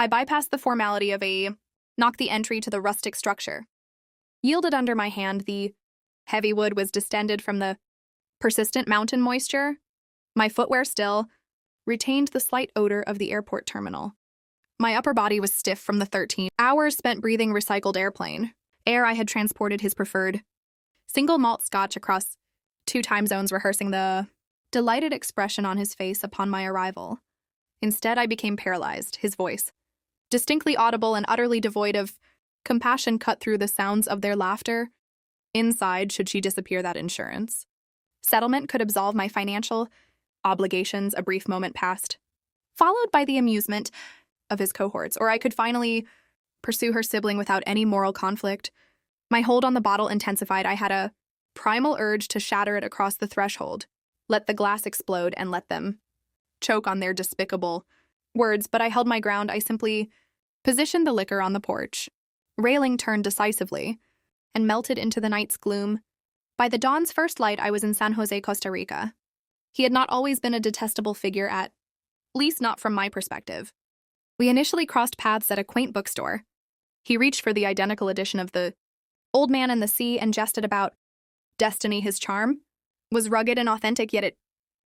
I bypassed the formality of a knock the entry to the rustic structure. Yielded under my hand, the heavy wood was distended from the persistent mountain moisture. My footwear still retained the slight odor of the airport terminal. My upper body was stiff from the 13 hours spent breathing recycled air I had transported his preferred single malt scotch across 2 time zones, rehearsing the delighted expression on his face upon my arrival. Instead, I became paralyzed. His voice, distinctly audible and utterly devoid of compassion, cut through the sounds of their laughter. Inside, should she disappear, that insurance settlement could absolve my financial obligations. A brief moment passed, followed by the amusement of his cohorts, or I could finally pursue her sibling without any moral conflict. My hold on the bottle intensified. I had a primal urge to shatter it across the threshold, let the glass explode, and let them choke on their despicable words, but I held my ground. I simply positioned the liquor on the porch. Railing turned decisively and melted into the night's gloom. By the dawn's first light, I was in San Jose, Costa Rica. He had not always been a detestable figure, at least not from my perspective. We initially crossed paths at a quaint bookstore. He reached for the identical edition of The Old Man and the Sea and jested about destiny. His charm was rugged and authentic, yet it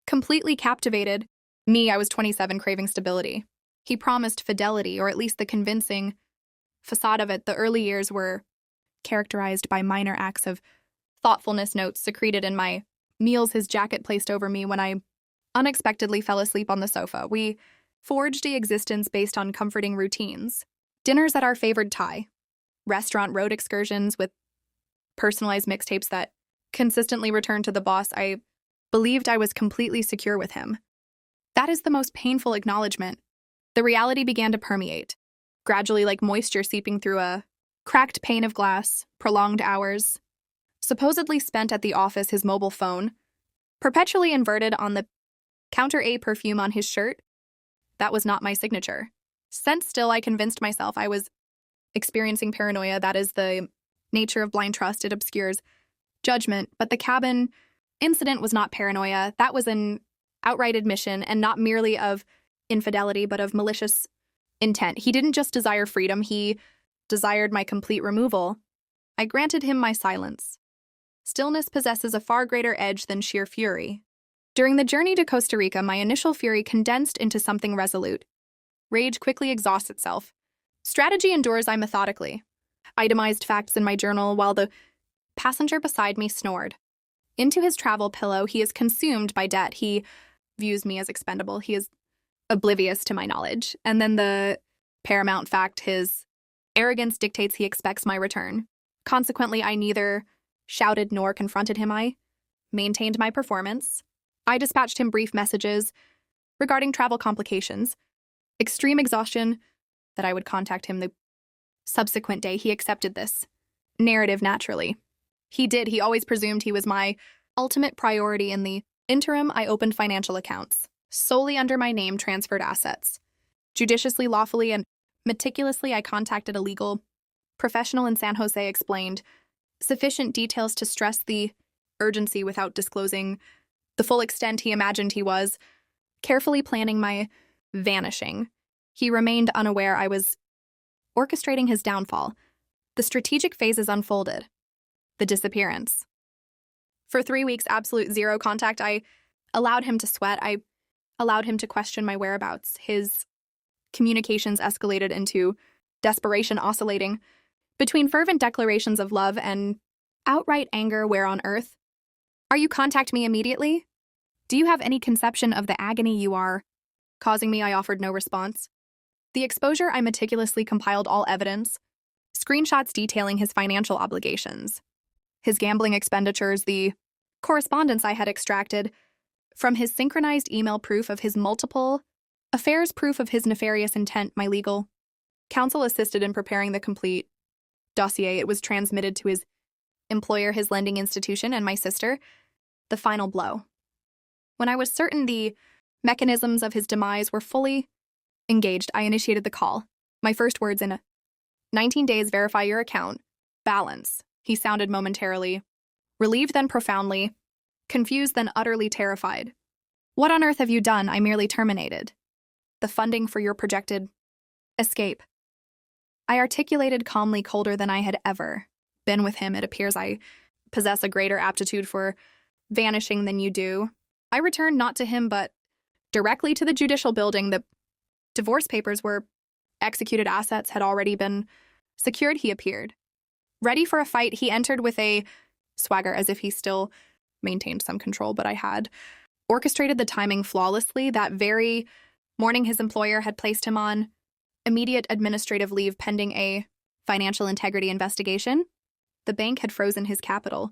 completely captivated me. I was 27, craving stability. He promised fidelity, or at least the convincing facade of it. The early years were characterized by minor acts of thoughtfulness, notes secreted in my meals, his jacket placed over me when I unexpectedly fell asleep on the sofa. We forged a existence based on comforting routines. Dinners at our favored Thai restaurant, road excursions with personalized mixtapes that consistently returned to the boss. I believed I was completely secure with him. That is the most painful acknowledgement. The reality began to permeate, gradually like moisture seeping through a cracked pane of glass. Prolonged hours, supposedly spent at the office, his mobile phone perpetually inverted on the counter, a perfume on his shirt. That was not my signature. Sent still, I convinced myself I was experiencing paranoia. That is the nature of blind trust. It obscures judgment. But the cabin incident was not paranoia. That was an outright admission, and not merely of infidelity, but of malicious intent. He didn't just desire freedom, he desired my complete removal. I granted him my silence. Stillness possesses a far greater edge than sheer fury. During the journey to Costa Rica, my initial fury condensed into something resolute. Rage quickly exhausts itself. Strategy endures. I methodically itemized facts in my journal while the passenger beside me snored. Into his travel pillow, he is consumed by debt. He views me as expendable. He is oblivious to my knowledge. And then the paramount fact, his arrogance dictates he expects my return. Consequently, I neither shouted nor confronted him. I maintained my performance. I dispatched him brief messages regarding travel complications, extreme exhaustion, that I would contact him the subsequent day. He accepted this narrative naturally. He did. He always presumed he was my ultimate priority. In the interim, I opened financial accounts, solely under my name, transferred assets. Judiciously, lawfully, and meticulously, I contacted a legal professional in San Jose, explained sufficient details to stress the urgency without disclosing the full extent he imagined he was, carefully planning my vanishing. He remained unaware I was orchestrating his downfall. The strategic phases unfolded. The disappearance. For 3 weeks, absolute zero contact. I allowed him to sweat. I allowed him to question my whereabouts. His communications escalated into desperation, oscillating between fervent declarations of love and outright anger. Where on earth are you? Contact me immediately. Do you have any conception of the agony you are causing me? I offered no response. The exposure, I meticulously compiled all evidence, screenshots detailing his financial obligations, his gambling expenditures, the correspondence I had extracted from his synchronized email, proof of his multiple affairs, proof of his nefarious intent. My legal counsel assisted in preparing the complete dossier. It was transmitted to his employer, his lending institution, and my sister. The final blow. When I was certain the mechanisms of his demise were fully engaged, I initiated the call. My first words in 19 days, verify your account. Balance. He sounded momentarily relieved, then profoundly confused, then utterly terrified. What on earth have you done? I merely terminated the funding for your projected Escape. I articulated calmly, colder than I had ever been with him. It appears I possess a greater aptitude for vanishing than you do. I returned not to him, but directly to the judicial building. The divorce papers were executed, assets had already been secured. He appeared. Ready for a fight, he entered with a swagger as if he still maintained some control, but I had orchestrated the timing flawlessly. That very morning, his employer had placed him on immediate administrative leave pending a financial integrity investigation. The bank had frozen his capital.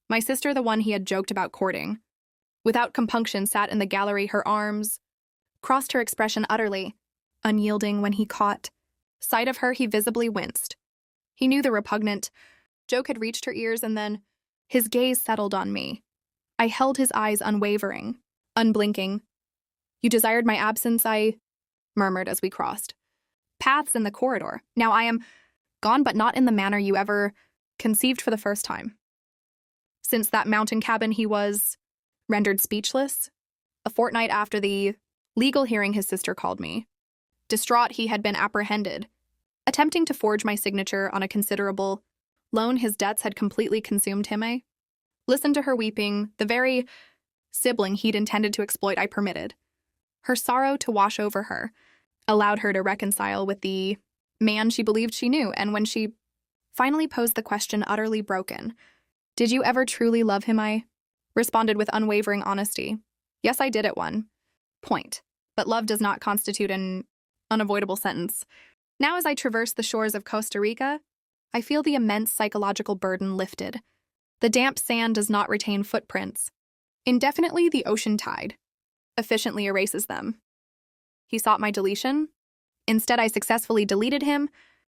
My sister, the one he had joked about courting, without compunction sat in the gallery, her arms crossed, her expression utterly unyielding. When he caught sight of her, he visibly winced. He knew the repugnant joke had reached her ears, and then his gaze settled on me. I held his eyes unwavering, unblinking. "You desired my absence," I murmured as we crossed paths in the corridor. "Now I am gone, but not in the manner you ever conceived for the first time." Since that mountain cabin, he was rendered speechless. A fortnight after the legal hearing, his sister called me. Distraught, he had been apprehended, attempting to forge my signature on a considerable loan. His debts had completely consumed him. I listened to her weeping. The very sibling he'd intended to exploit, I permitted her sorrow to wash over her, allowed her to reconcile with the man she believed she knew, and when she finally posed the question, utterly broken, "Did you ever truly love him?" I responded with unwavering honesty. "Yes, I did at one point, but love does not constitute an unavoidable sentence." Now, as I traverse the shores of Costa Rica, I feel the immense psychological burden lifted. The damp sand does not retain footprints. Indefinitely, the ocean tide efficiently erases them. He sought my deletion. Instead, I successfully deleted him,